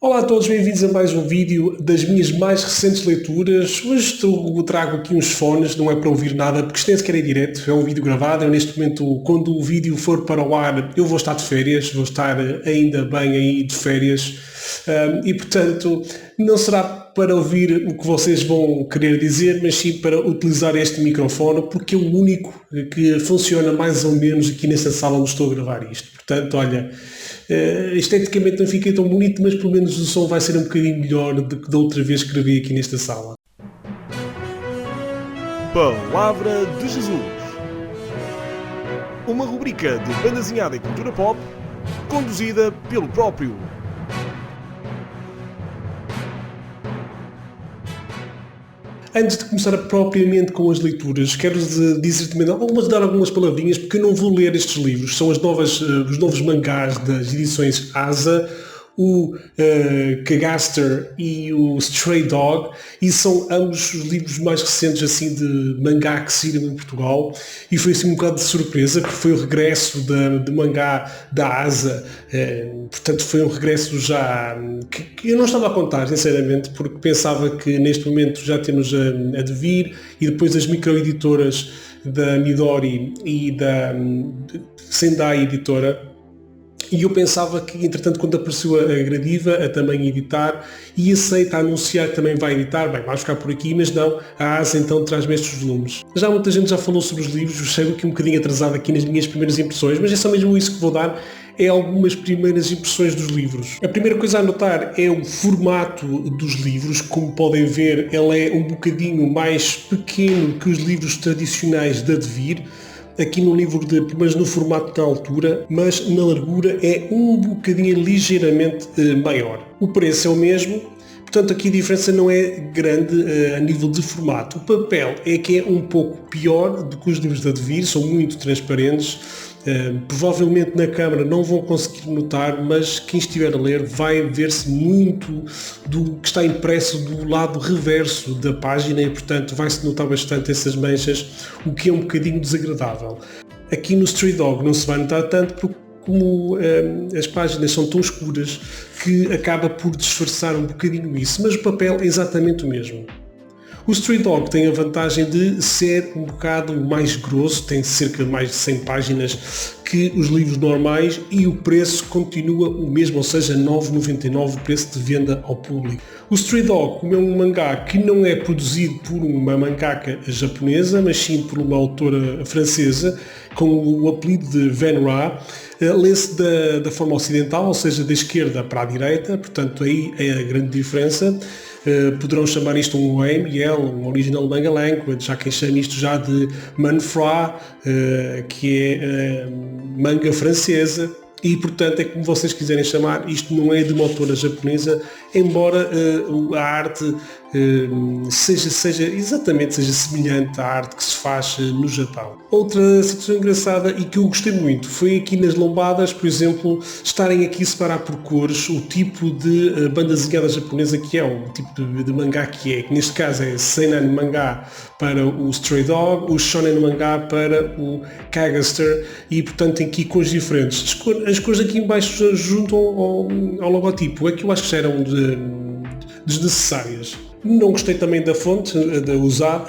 Olá a todos, bem-vindos a mais um vídeo das minhas mais recentes leituras. Hoje trago aqui uns fones, não é para ouvir nada, porque isto nem sequer é direto, é um vídeo gravado. Eu neste momento, quando o vídeo for para o ar, eu vou estar de férias, vou estar ainda bem aí de férias e portanto não será para ouvir o que vocês vão querer dizer, mas sim para utilizar este microfone, porque é o único que funciona mais ou menos aqui nesta sala onde estou a gravar isto. Portanto, olha, esteticamente não fica tão bonito, mas pelo menos o som vai ser um bocadinho melhor do que da outra vez que gravei aqui nesta sala. Palavra de Jesus. Uma rubrica de banda desenhada e cultura pop, conduzida pelo próprio. Antes de começar propriamente com as leituras, quero dizer também dar algumas palavrinhas, porque eu não vou ler estes livros. São os novos mangás das edições Asa, o Kagaster e o Stray Dog, e são ambos os livros mais recentes assim de mangá que saíram em Portugal, e foi assim um bocado de surpresa, porque foi o regresso de mangá da Asa, portanto foi um regresso já que eu não estava a contar, sinceramente, porque pensava que neste momento já temos a Devir e depois as microeditoras da Midori e da Sendai Editora. E eu pensava que, entretanto, quando apareceu a Gradiva, a também editar, e aceita anunciar que também vai editar, bem, vai ficar por aqui, mas não, a ASA então traz-me estes volumes. Já muita gente já falou sobre os livros, eu chego aqui um bocadinho atrasado aqui nas minhas primeiras impressões, mas é só mesmo isso que vou dar, é algumas primeiras impressões dos livros. A primeira coisa a notar é o formato dos livros. Como podem ver, ele é um bocadinho mais pequeno que os livros tradicionais da Devir, aqui no livro mas no formato da altura, mas na largura é um bocadinho ligeiramente maior. O preço é o mesmo, portanto aqui a diferença não é grande a nível de formato. O papel é que é um pouco pior do que os livros da Devir, são muito transparentes. Provavelmente na câmara não vão conseguir notar, mas quem estiver a ler vai ver-se muito do que está impresso do lado reverso da página e, portanto, vai-se notar bastante essas manchas, o que é um bocadinho desagradável. Aqui no Stray Dog não se vai notar tanto, porque como as páginas são tão escuras que acaba por disfarçar um bocadinho isso, mas o papel é exatamente o mesmo. O Stray Dog tem a vantagem de ser um bocado mais grosso, tem cerca de mais de 100 páginas que os livros normais e o preço continua o mesmo, ou seja, 9,99 o preço de venda ao público. O Stray Dog, como é um mangá que não é produzido por uma mangaka japonesa, mas sim por uma autora francesa, com o apelido de Van Ra, lê-se da forma ocidental, ou seja, da esquerda para a direita, portanto aí é a grande diferença. Poderão chamar isto um OML, um Original Manga Language, há quem chame isto já de Manfra, que é manga francesa, e portanto é como vocês quiserem chamar, isto não é de uma autora japonesa, embora a arte seja semelhante à arte que se faz no Japão. Outra situação engraçada e que eu gostei muito foi aqui nas lombadas, por exemplo, estarem aqui a separar por cores o tipo de banda desenhada japonesa que é, o tipo de mangá que neste caso é Seinen Mangá para o Stray Dog, o Shonen Mangá para o Kagaster, e portanto tem aqui cores diferentes. As cores aqui em baixo juntam ao logotipo, é que eu acho que já eram desnecessárias. Não gostei também da fonte usada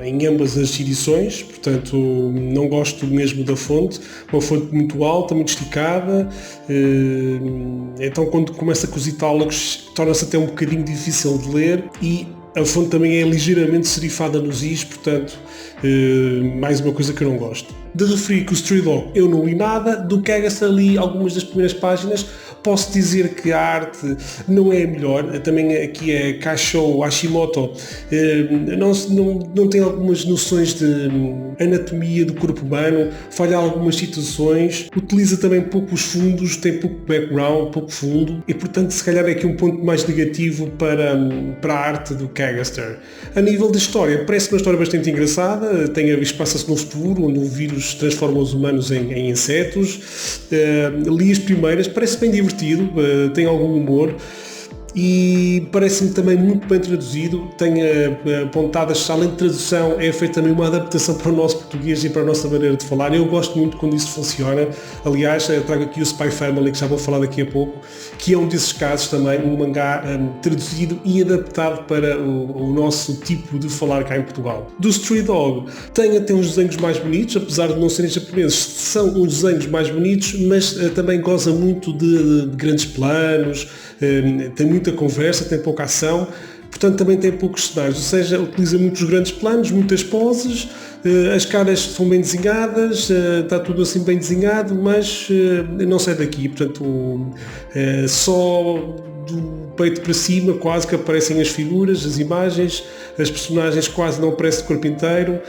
em ambas as edições, portanto não gosto mesmo da fonte, uma fonte muito alta, muito esticada, então quando começa com os itálogos torna-se até um bocadinho difícil de ler, e a fonte também é ligeiramente serifada nos is, portanto mais uma coisa que eu não gosto. De referir que o Stray Dog eu não li nada, do Kagaster li algumas das primeiras páginas. Posso dizer que a arte não é a melhor, também aqui é Kaisho Hashimoto, não tem algumas noções de anatomia do corpo humano, falha algumas situações, utiliza também poucos fundos, tem pouco background, pouco fundo, e portanto se calhar é aqui um ponto mais negativo para a arte do Kagaster. A nível de história, parece uma história bastante engraçada, passa-se no futuro, onde o vírus transforma os humanos em insetos. Li as primeiras, parece bem divertido, tem algum humor. e parece-me também muito bem traduzido. Tem pontadas, além de tradução, é feita também uma adaptação para o nosso português e para a nossa maneira de falar. Eu gosto muito quando isso funciona. Aliás, trago aqui o Spy Family, que já vou falar daqui a pouco, que é um desses casos também, um mangá traduzido e adaptado para o nosso tipo de falar cá em Portugal. Do Stray Dog tem até uns desenhos mais bonitos, apesar de não serem japoneses, são uns desenhos mais bonitos, mas também goza muito de grandes planos, tem muita conversa, tem pouca ação, portanto também tem poucos cenários, ou seja, utiliza muitos grandes planos, muitas poses, as caras são bem desenhadas, está tudo assim bem desenhado, mas não sai daqui, portanto só do peito para cima quase que aparecem as figuras, as imagens, as personagens quase não aparecem de corpo inteiro,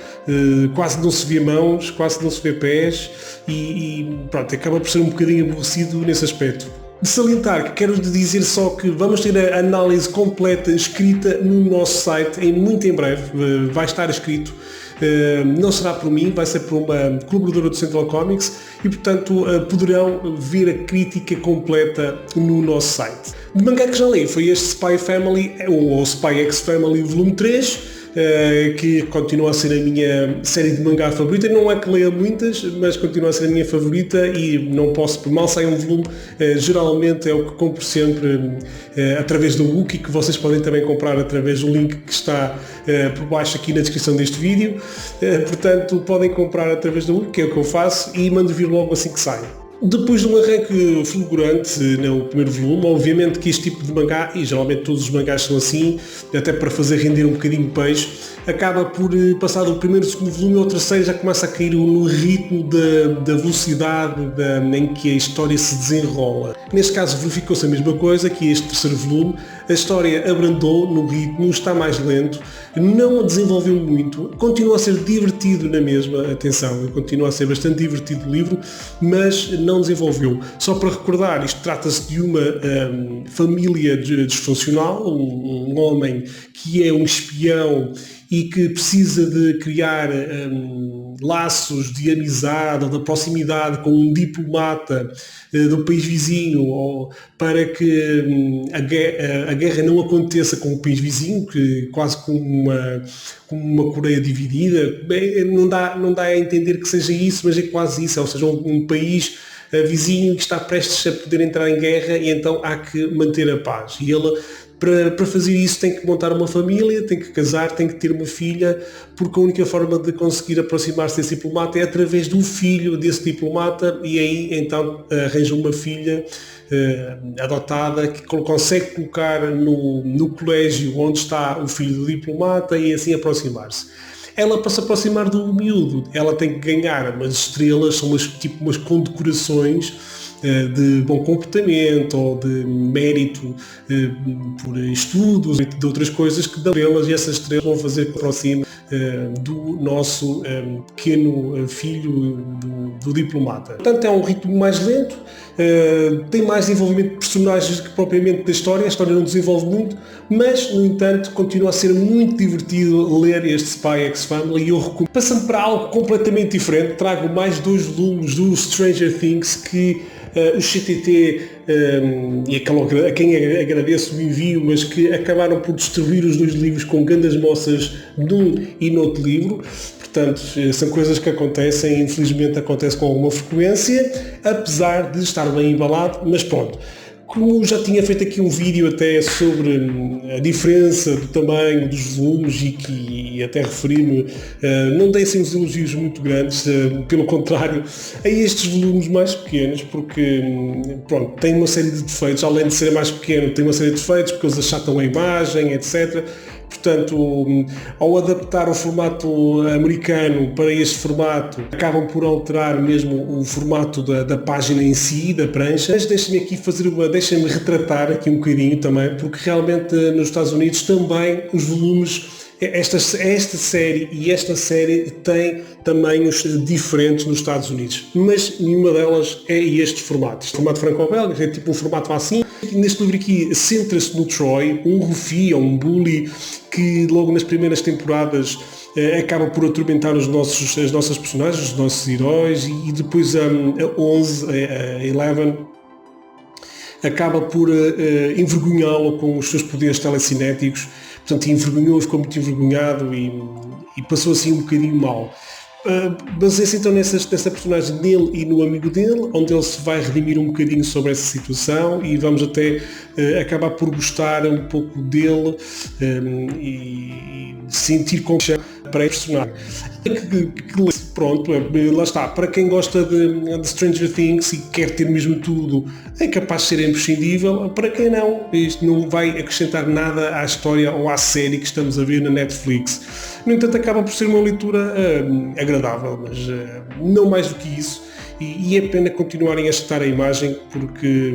quase não se vê mãos, quase não se vê pés e pronto, acaba por ser um bocadinho aborrecido nesse aspecto. De salientar que quero dizer só que vamos ter a análise completa escrita no nosso site muito em breve, vai estar escrito. Não será por mim, vai ser por uma colaboradora do Central Comics e portanto poderão ver a crítica completa no nosso site. De mangá que já li foi este Spy Family, ou Spy X Family volume 3, que continua a ser a minha série de mangá favorita. Não é que leia muitas, mas continua a ser a minha favorita e não posso, por mal sair um volume, geralmente é o que compro sempre através do Wookie, que vocês podem também comprar através do link que está por baixo aqui na descrição deste vídeo. Portanto, podem comprar através do Wookie, que é o que eu faço, e mando vir logo assim que sai. Depois de um arranque fulgurante no primeiro volume, obviamente que este tipo de mangá, e geralmente todos os mangás são assim, até para fazer render um bocadinho de peixe, acaba por passar do primeiro, segundo volume ao terceiro, já começa a cair no ritmo da velocidade em que a história se desenrola. Neste caso verificou-se a mesma coisa, que este terceiro volume, a história abrandou no ritmo, está mais lento, não a desenvolveu muito, continua a ser divertido na mesma, atenção, continua a ser bastante divertido o livro, mas não desenvolveu. Só para recordar, isto trata-se de uma família disfuncional, um homem que é um espião e que precisa de criar laços de amizade ou de proximidade com um diplomata do país vizinho, ou para que a guerra não aconteça com o país vizinho, que quase como uma Coreia dividida. Bem, não dá a entender que seja isso, mas é quase isso, ou seja, um país vizinho que está prestes a poder entrar em guerra e então há que manter a paz. E ele, para fazer isso, tem que montar uma família, tem que casar, tem que ter uma filha, porque a única forma de conseguir aproximar-se desse diplomata é através do filho desse diplomata, e aí então arranja uma filha adotada que consegue colocar no colégio onde está o filho do diplomata e assim aproximar-se. Ela, para se aproximar do miúdo, ela tem que ganhar umas estrelas, são umas condecorações de bom comportamento ou de mérito por estudos e de outras coisas que dão estrelas, e essas estrelas vão fazer que se aproxime do nosso pequeno filho do diplomata. Portanto, é um ritmo mais lento, tem mais desenvolvimento de personagens que propriamente da história. A história não desenvolve muito, mas, no entanto, continua a ser muito divertido ler este Spy X Family e eu recomendo. Passando para algo completamente diferente, trago mais 2 volumes do Stranger Things que o CTT, e a quem agradeço o envio, mas que acabaram por destruir os 2 livros com grandes moças num e no outro livro. Portanto, são coisas que acontecem, infelizmente acontece com alguma frequência, apesar de estar bem embalado, mas pronto. Como já tinha feito aqui um vídeo até sobre a diferença do tamanho dos volumes e até referi-me, não dessem os elogios muito grandes, pelo contrário, a estes volumes mais pequenos, porque pronto, tem uma série de defeitos, além de ser mais pequeno, tem uma série de defeitos, porque eles achatam a imagem, etc. Portanto, ao adaptar o formato americano para este formato, acabam por alterar mesmo o formato da página em si, da prancha. Mas deixem-me retratar aqui um bocadinho também, porque realmente nos Estados Unidos também os volumes, esta série e esta série têm tamanhos diferentes nos Estados Unidos, mas nenhuma delas é este formato. Este formato franco-belga é tipo um formato assim. Neste livro aqui centra-se no Troy, um rufi ou um bully que logo nas primeiras temporadas acaba por atormentar as nossas personagens, os nossos heróis, e depois a 11, a 11, acaba por envergonhá-lo com os seus poderes telecinéticos, portanto envergonhou, ficou muito envergonhado e passou assim um bocadinho mal. Baseia-se então nessa personagem dele e no amigo dele, onde ele se vai redimir um bocadinho sobre essa situação e vamos até acabar por gostar um pouco dele e sentir compaixão para a personagem. Pronto, lá está, para quem gosta de Stranger Things e quer ter mesmo tudo, é capaz de ser imprescindível. Para quem não, isto não vai acrescentar nada à história ou à série que estamos a ver na Netflix. No entanto, acaba por ser uma leitura agradável, mas não mais do que isso. E é pena continuarem a estar a imagem porque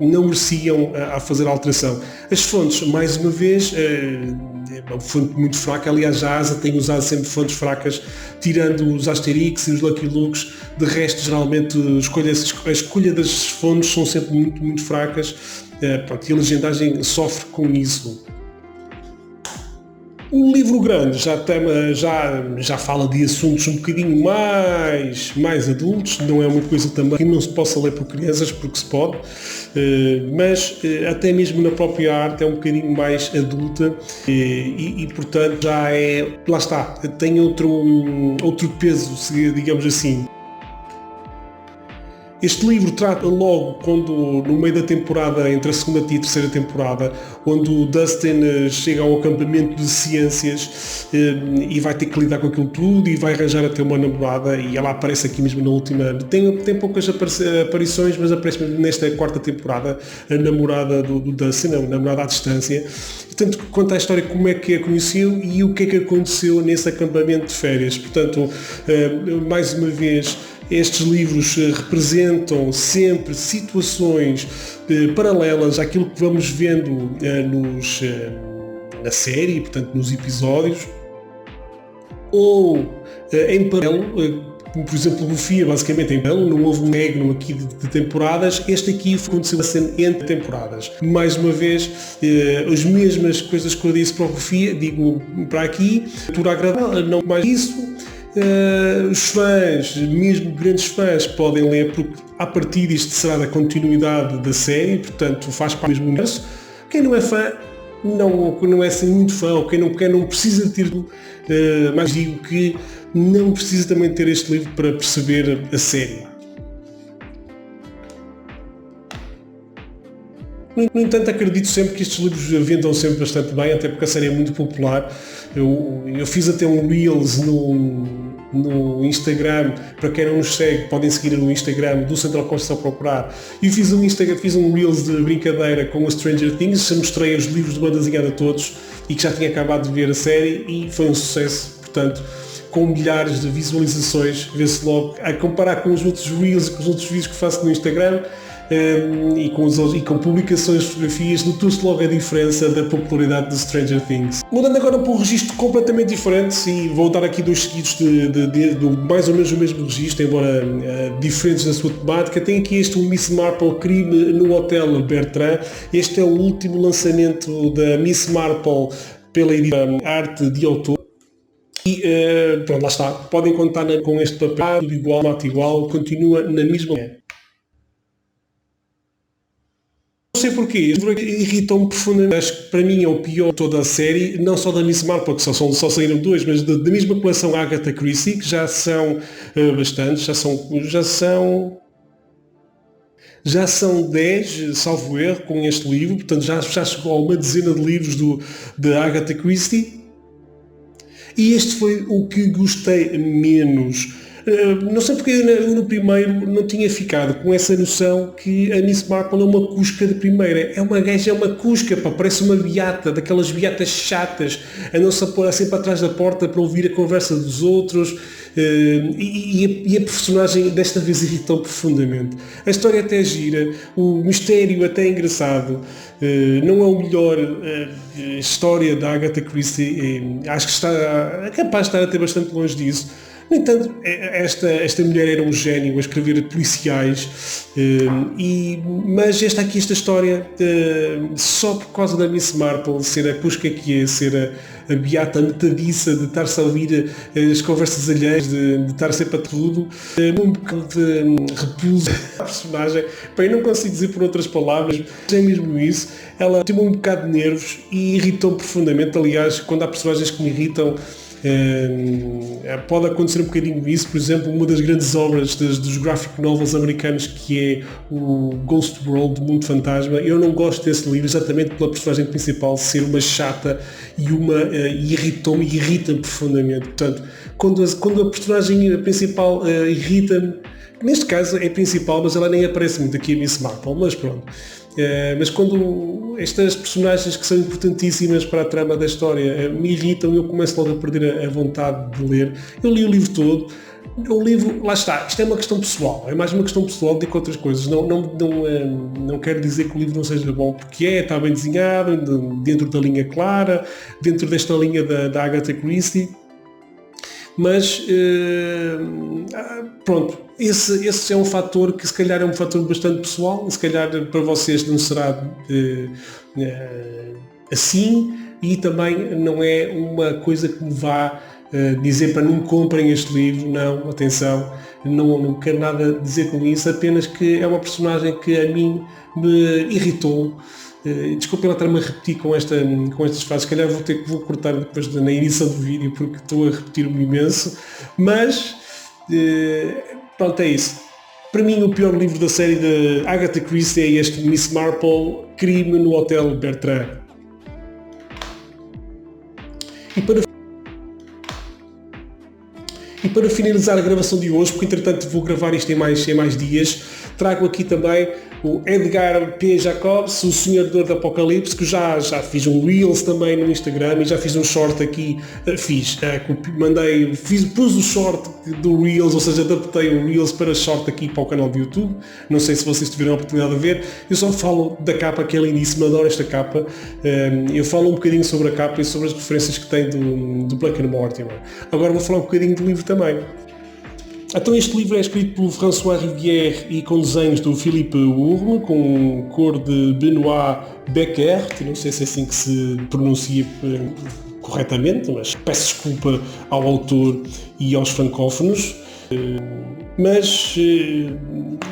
não mereciam a fazer a alteração. As fontes, mais uma vez, é uma fonte muito fraca. Aliás, a ASA tem usado sempre fontes fracas, tirando os Asterix e os Lucky Lukes. De resto, geralmente, a escolha das fontes são sempre muito, muito fracas. E a legendagem sofre com isso. O livro grande já fala de assuntos um bocadinho mais adultos, não é uma coisa também que não se possa ler por crianças, porque se pode, mas até mesmo na própria arte é um bocadinho mais adulta e portanto já é, lá está, tem outro peso, digamos assim. Este livro trata logo no meio da temporada, entre a segunda e a terceira temporada, onde o Dustin chega ao acampamento de ciências e vai ter que lidar com aquilo tudo e vai arranjar até uma namorada, e ela aparece aqui mesmo na última, tem poucas aparições, mas aparece mesmo nesta quarta temporada, a namorada do Dustin, a namorada à distância. Portanto, conta a história, como é que a conheceu e o que é que aconteceu nesse acampamento de férias. Portanto, mais uma vez, estes livros representam sempre situações paralelas àquilo que vamos vendo na série, portanto nos episódios, ou em paralelo, por exemplo, Buffy, basicamente em paralelo, não houve um egno aqui de temporadas, este aqui aconteceu entre temporadas. Mais uma vez, as mesmas coisas que eu disse para o Buffy, digo para aqui, leitura agradável, não mais isso. Os fãs, mesmo grandes fãs, podem ler, porque a partir disto será da continuidade da série, portanto faz parte do mesmo universo. Quem não é fã, não é assim muito fã, ou quem não precisa de ter, mas digo que não precisa também ter este livro para perceber a série. No entanto, acredito sempre que estes livros vendam sempre bastante bem, até porque a série é muito popular. Eu fiz até um Reels no Instagram, para quem não nos segue, podem seguir no Instagram do Central Constituição Procurar. E fiz um Reels de brincadeira com o Stranger Things, mostrei os livros de banda desenhada a todos e que já tinha acabado de ver a série e foi um sucesso, portanto, com milhares de visualizações, vê-se logo, a comparar com os outros Reels e com os outros vídeos que faço no Instagram, e com publicações de fotografias, notou-se logo a diferença da popularidade de Stranger Things. Mudando agora para um registro completamente diferente, e vou dar aqui dois seguidos de mais ou menos o mesmo registro, embora diferentes na sua temática. Tem aqui o Miss Marple Crime no Hotel Bertrand. Este é o último lançamento da Miss Marple pela editora Arte de Autor. E pronto, lá está. Podem contar com este papel, tudo igual, mato igual, continua na mesma linha. Não sei porquê, este livro irritou-me profundamente. Acho que para mim é o pior de toda a série, não só da Miss Marple, que só saíram dois, mas da mesma coleção Agatha Christie, que já são bastantes, já são 10, salvo erro, com este livro, portanto já chegou a uma dezena de livros de Agatha Christie. E este foi o que gostei menos. Não sei porque no primeiro não tinha ficado com essa noção que a Miss Marple é uma cusca de primeira. É uma gaja, é uma cusca, pá, parece uma beata, daquelas beatas chatas, a não se pôr sempre atrás da porta para ouvir a conversa dos outros. E a personagem desta vez irritou profundamente. A história até gira, o mistério até é engraçado. Não é o melhor história da Agatha Christie. Acho que é capaz de estar até bastante longe disso. No entanto, esta mulher era um gênio a escrever policiais, mas esta história, só por causa da Miss Marple ser a cusca que é, ser a beata metadiça de estar-se a ouvir as conversas alheias, de estar sempre a tudo, um bocado de repulso à personagem. Bem, eu não consigo dizer por outras palavras, mas é mesmo isso. Ela tem um bocado de nervos e irritou-me profundamente. Aliás, quando há personagens que me irritam, pode acontecer um bocadinho isso. Por exemplo, uma das grandes obras dos graphic novels americanos, que é o Ghost World, Mundo Fantasma. Eu não gosto desse livro exatamente pela personagem principal ser uma chata e irritou-me e irrita-me profundamente. Portanto, quando a personagem principal irrita-me, neste caso é principal, mas ela nem aparece muito aqui, a Miss Marple, mas pronto. Mas quando estas personagens que são importantíssimas para a trama da história me irritam, eu começo logo a perder a vontade de ler. Eu li o livro todo. O livro, lá está, isto é uma questão pessoal, é mais uma questão pessoal do que outras coisas. Não quero dizer que o livro não seja bom, porque está bem desenhado, dentro da linha clara, dentro desta linha da Agatha Christie. Mas pronto, esse é um fator que se calhar é um fator bastante pessoal, se calhar para vocês não será assim, e também não é uma coisa que me vá dizer para não comprem este livro. Não, atenção, não quero nada dizer com isso, apenas que é uma personagem que a mim me irritou. Desculpem lá estar-me a repetir com estas frases, se calhar vou cortar depois na edição do vídeo, porque estou a repetir-me imenso, mas pronto, é isso. Para mim o pior livro da série de Agatha Christie é este Miss Marple, Crime no Hotel Bertrand. E para finalizar a gravação de hoje, porque entretanto vou gravar isto em mais dias, trago aqui também o Edgar P. Jacobs, o Sonhador do Apocalipse, que já fiz um Reels também no Instagram e já fiz um short aqui, pus o short do Reels, ou seja, adaptei o Reels para short aqui para o canal do YouTube. Não sei se vocês tiveram a oportunidade de ver, eu só falo da capa, que é lindíssima, adoro esta capa. Eu falo um bocadinho sobre a capa e sobre as referências que tem do Black and Mortimer. Agora vou falar um bocadinho do livro também. Então este livro é escrito pelo François Rivière e com desenhos do Philippe Urme, com cor de Benoît Beckert, não sei se é assim que se pronuncia corretamente, mas peço desculpa ao autor e aos francófonos. Mas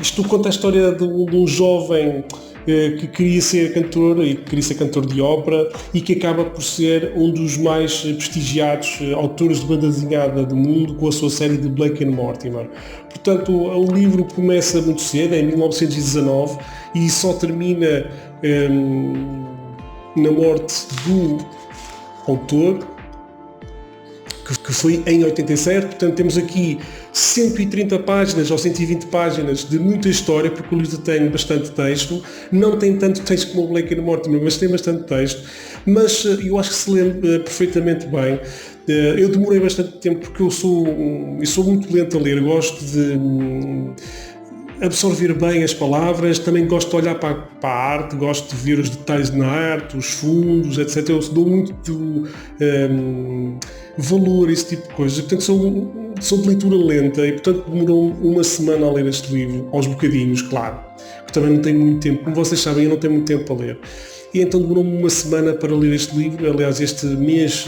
isto conta a história de um jovem que queria ser cantor e que queria ser cantor de ópera e que acaba por ser um dos mais prestigiados autores de banda desenhada do mundo com a sua série de Black and Mortimer. Portanto, o livro começa muito cedo, em 1919, e só termina na morte do autor, que foi em 87, portanto temos aqui 130 páginas ou 120 páginas de muita história, porque o livro tem bastante texto, não tem tanto texto como o Black and Mortimer, mas tem bastante texto, mas eu acho que se lê perfeitamente bem. Eu demorei bastante tempo porque eu sou muito lento a ler, gosto de absorver bem as palavras, também gosto de olhar para a arte, gosto de ver os detalhes na arte, os fundos, etc. Eu dou muito valor a esse tipo de coisas, portanto sou de leitura lenta e portanto demorou uma semana a ler este livro, aos bocadinhos, claro, porque também não tenho muito tempo, como vocês sabem, eu não tenho muito tempo para ler. E então demorou-me uma semana para ler este livro. Aliás, este mês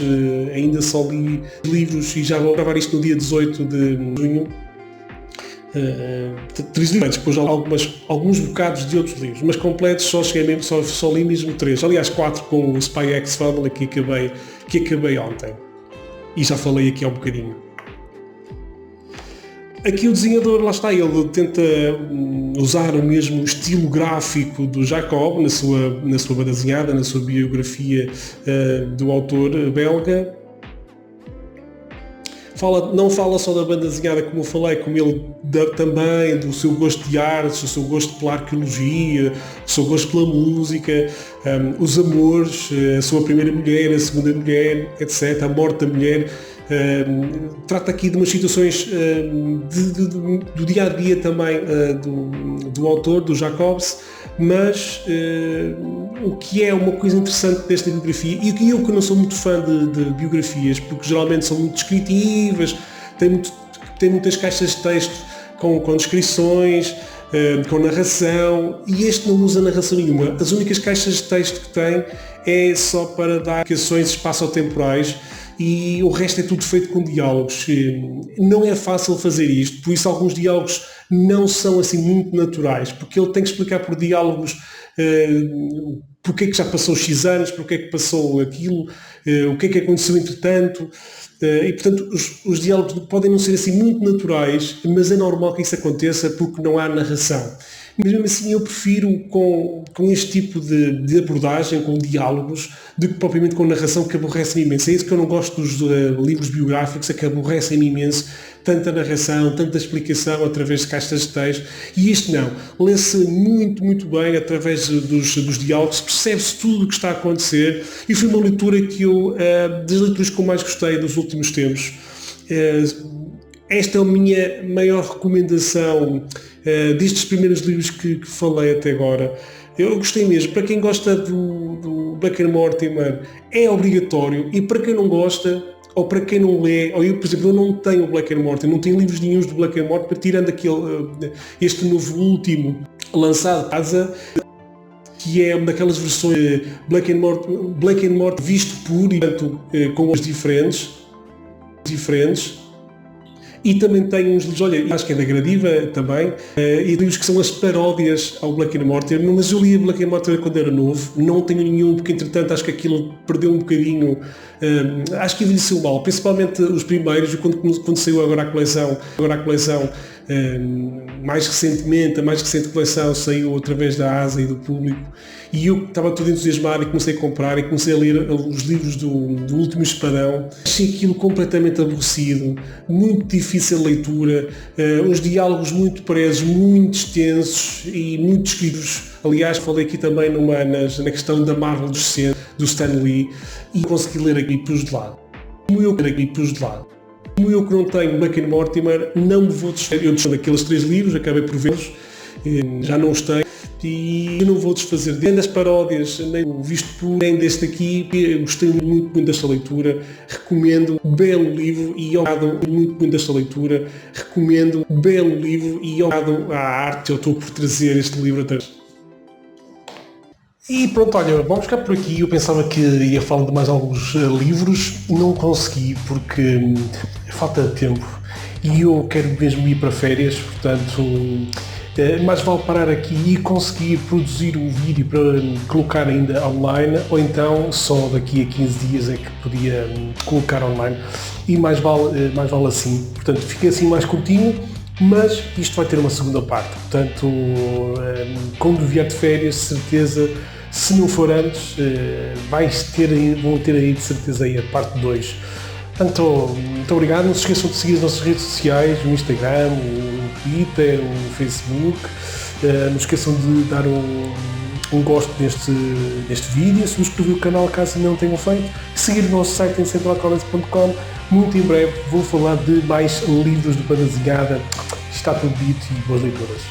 ainda só li livros e já vou gravar isto no dia 18 de junho. 3 livros, depois alguns bocados de outros livros, mas completos só li mesmo 3, aliás 4 com o Spy X Family que acabei ontem e já falei aqui há um bocadinho. Aqui o desenhador, lá está, ele tenta usar o mesmo estilo gráfico do Jacob na sua banda desenhada, na sua biografia do autor belga. Não fala só da banda desenhada, como eu falei, como ele também do seu gosto de artes, do seu gosto pela arqueologia, do seu gosto pela música, os amores, a sua primeira mulher, a segunda mulher, etc., a morte da mulher. Trata aqui de umas situações do dia a dia também do autor, do Jacobs, mas o que é uma coisa interessante desta biografia, e eu que não sou muito fã de biografias, porque geralmente são muito descritivas, têm muito tem muitas caixas de texto com descrições, com narração, e este não usa narração nenhuma. As únicas caixas de texto que tem é só para dar indicações espaço-temporais, e o resto é tudo feito com diálogos. Não é fácil fazer isto, por isso alguns diálogos não são assim muito naturais, porque ele tem que explicar por diálogos porque é que já passou X anos, porque é que passou aquilo, o que é que aconteceu entretanto, e portanto os diálogos podem não ser assim muito naturais, mas é normal que isso aconteça porque não há narração. Mas mesmo assim eu prefiro com este tipo de abordagem, com diálogos, do que propriamente com narração, que aborrece-me imenso. É isso que eu não gosto dos livros biográficos, é que aborrecem-me imenso tanta narração, tanta explicação através de caixas de texto, e este não. Lê-se muito, muito bem através dos diálogos, percebe-se tudo o que está a acontecer, e foi uma leitura que eu, das leituras que eu mais gostei dos últimos tempos. Esta é a minha maior recomendação destes primeiros livros que falei até agora. Eu gostei mesmo. Para quem gosta do Black and Mortimer, é obrigatório, e para quem não gosta, ou para quem não lê, ou eu, por exemplo, eu não tenho o Black and Mortimer, não tenho livros nenhum do Black and Mortimer, tirando este novo último lançado, Asa, que é uma daquelas versões Black and Mortimer visto por, e portanto, com os diferentes. E também tem uns livros, olha, acho que é da Gradiva também, e livros que são as paródias ao Black and Mortimer, mas eu li a Black and Mortimer quando era novo, não tenho nenhum, porque entretanto acho que aquilo perdeu um bocadinho, acho que envelheceu mal, principalmente os primeiros, quando saiu agora a coleção, mais recentemente, a mais recente coleção saiu através da Asa e do Público, e eu estava todo entusiasmado e comecei a comprar e comecei a ler os livros do Último Espadão. Achei aquilo completamente aborrecido, muito difícil a leitura, uns diálogos muito presos, muito extensos e muito escritos. Aliás, falei aqui também na questão da Marvel do Stan Lee, e consegui ler aqui pus de lado. Como eu que não tenho Black and Mortimer, não me vou desfazer. Eu desfazer daqueles 3 livros, acabei por vê-los, já não os tenho, e eu não vou desfazer nem das paródias, nem do Visto Por, nem deste aqui. Eu gostei muito desta leitura, recomendo um belo livro, e muito desta leitura, recomendo um belo livro, e obrigado à arte, eu estou por trazer este livro atrás. E pronto, olha, vamos ficar por aqui. Eu pensava que ia falar de mais alguns livros, não consegui porque falta de tempo e eu quero mesmo ir para férias, portanto mais vale parar aqui e conseguir produzir um vídeo para colocar ainda online, ou então só daqui a 15 dias é que podia colocar online, e mais vale assim. Portanto, fica assim mais curtinho, mas isto vai ter uma segunda parte, portanto quando vier de férias, certeza, se não for antes, vão ter aí de certeza aí a parte 2. Portanto, muito obrigado, não se esqueçam de seguir as nossas redes sociais, o Instagram, o Twitter, o Facebook, não se esqueçam de dar um gosto neste vídeo, subscrever o canal caso ainda não tenham feito, seguir o nosso site em centralcomics.com. Muito em breve vou falar de mais livros de banda desenhada. Está tudo dito, e boas leituras.